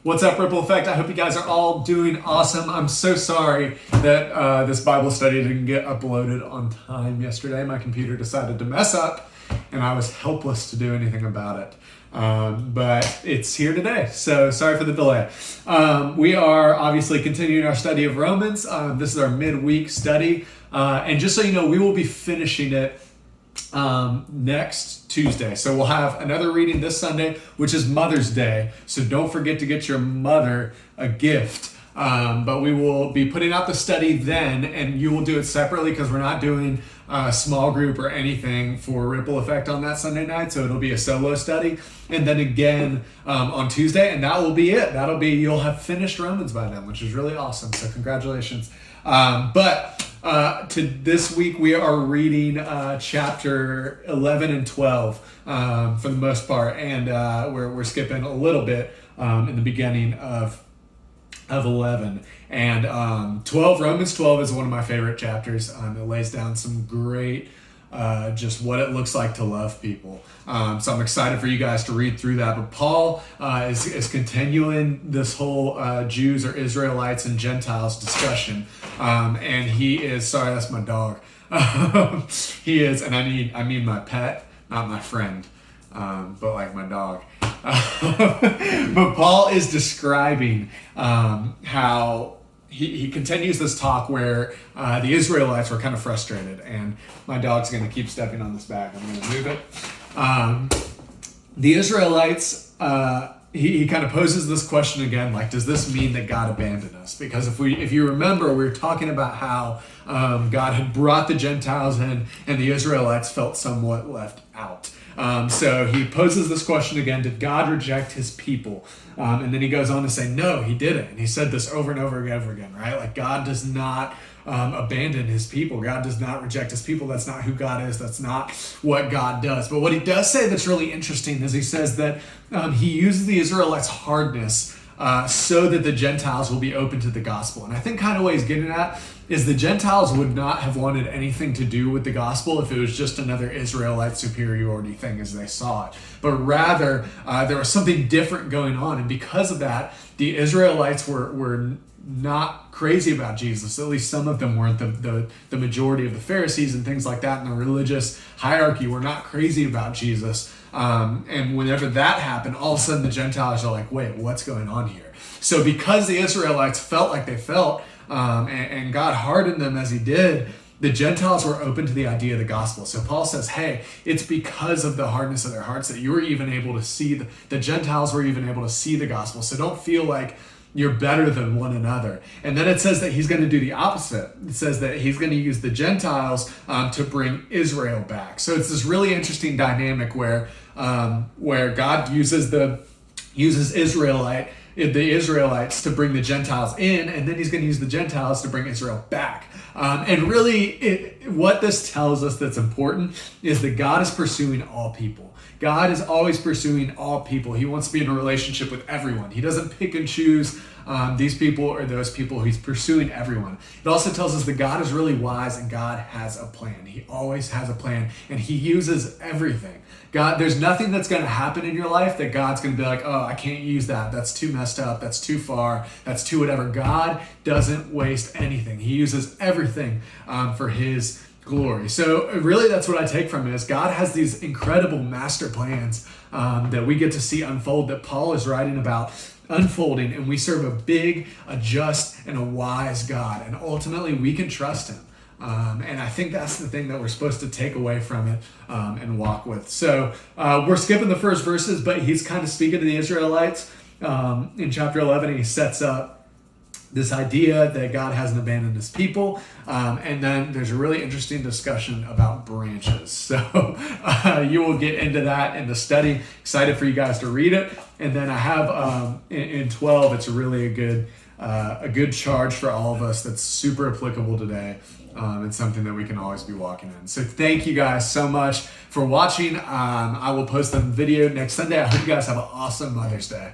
What's up, Ripple Effect? I hope you guys are all doing awesome. I'm so sorry that this Bible study didn't get uploaded on time yesterday. My computer decided to mess up, and I was helpless to do anything about it. But it's here today, so sorry for the delay. We are obviously continuing our study of Romans. This is our midweek study, and just so you know, we will be finishing it next Tuesday. So we'll have another reading this Sunday, which is Mother's Day. So don't forget to get your mother a gift. But we will be putting out the study then, and you will do it separately because we're not doing a small group or anything for Ripple Effect on that Sunday night. So it'll be a solo study. And then again on Tuesday, and that will be it. You'll have finished Romans by then, which is really awesome. So congratulations. To this week, we are reading chapter 11 and 12 for the most part, and we're skipping a little bit in the beginning of 11. And 12, Romans 12 is one of my favorite chapters. It lays down some great just what it looks like to love people. So I'm excited for you guys to read through that. But Paul is continuing this whole Jews or Israelites and Gentiles discussion. And he is, sorry, that's my dog. He is, and I mean my pet, not my friend, but like my dog. But Paul is describing how he continues this talk where the Israelites were kind of frustrated, and my dog's going to keep stepping on this bag. I'm going to move it. The Israelites, he kind of poses this question again, like, does this mean that God abandoned us? Because if you remember, we were talking about how God had brought the Gentiles in, and the Israelites felt somewhat left out. So he poses this question again, did God reject his people? And then he goes on to say, no, he didn't. And he said this over and over and over again, right? Like, God does not abandon his people. God does not reject his people. That's not who God is. That's not what God does. But what he does say that's really interesting is he says that he uses the Israelites' hardness so that the Gentiles will be open to the gospel. And I think kind of what he's getting at is the Gentiles would not have wanted anything to do with the gospel if it was just another Israelite superiority thing as they saw it. But rather, there was something different going on. And because of that, the Israelites were not crazy about Jesus. At least some of them weren't. The majority of the Pharisees and things like that in the religious hierarchy were not crazy about Jesus. And whenever that happened, all of a sudden the Gentiles are like, wait, what's going on here? So because the Israelites felt like they felt, and God hardened them as he did, the Gentiles were open to the idea of the gospel. So Paul says, hey, it's because of the hardness of their hearts that you were even able to see, the Gentiles were even able to see the gospel. So don't feel like you're better than one another. And then it says that he's going to do the opposite. It says that he's going to use the Gentiles to bring Israel back. So it's this really interesting dynamic where God uses the Israelites to bring the Gentiles in, and then he's going to use the Gentiles to bring Israel back. And really, what this tells us that's important is that God is pursuing all people. God is always pursuing all people. He wants to be in a relationship with everyone. He doesn't pick and choose these people or those people. He's pursuing everyone. It also tells us that God is really wise and God has a plan. He always has a plan, and he uses everything. God, there's nothing that's going to happen in your life that God's going to be like, oh, I can't use that. That's too messed up. That's too far. That's too whatever. God doesn't waste anything. He uses everything for his glory. So really that's what I take from it is God has these incredible master plans that we get to see unfold, that Paul is writing about unfolding, and we serve a big, a just, and a wise God, and ultimately we can trust him. And I think that's the thing that we're supposed to take away from it and walk with. So we're skipping the first verses, but he's kind of speaking to the Israelites in chapter 11, and he sets up this idea that God hasn't abandoned his people. And then there's a really interesting discussion about branches. So you will get into that in the study. Excited for you guys to read it. And then I have in 12, it's really a good charge for all of us that's super applicable today. It's something that we can always be walking in. So thank you guys so much for watching. I will post a video next Sunday. I hope you guys have an awesome Mother's Day.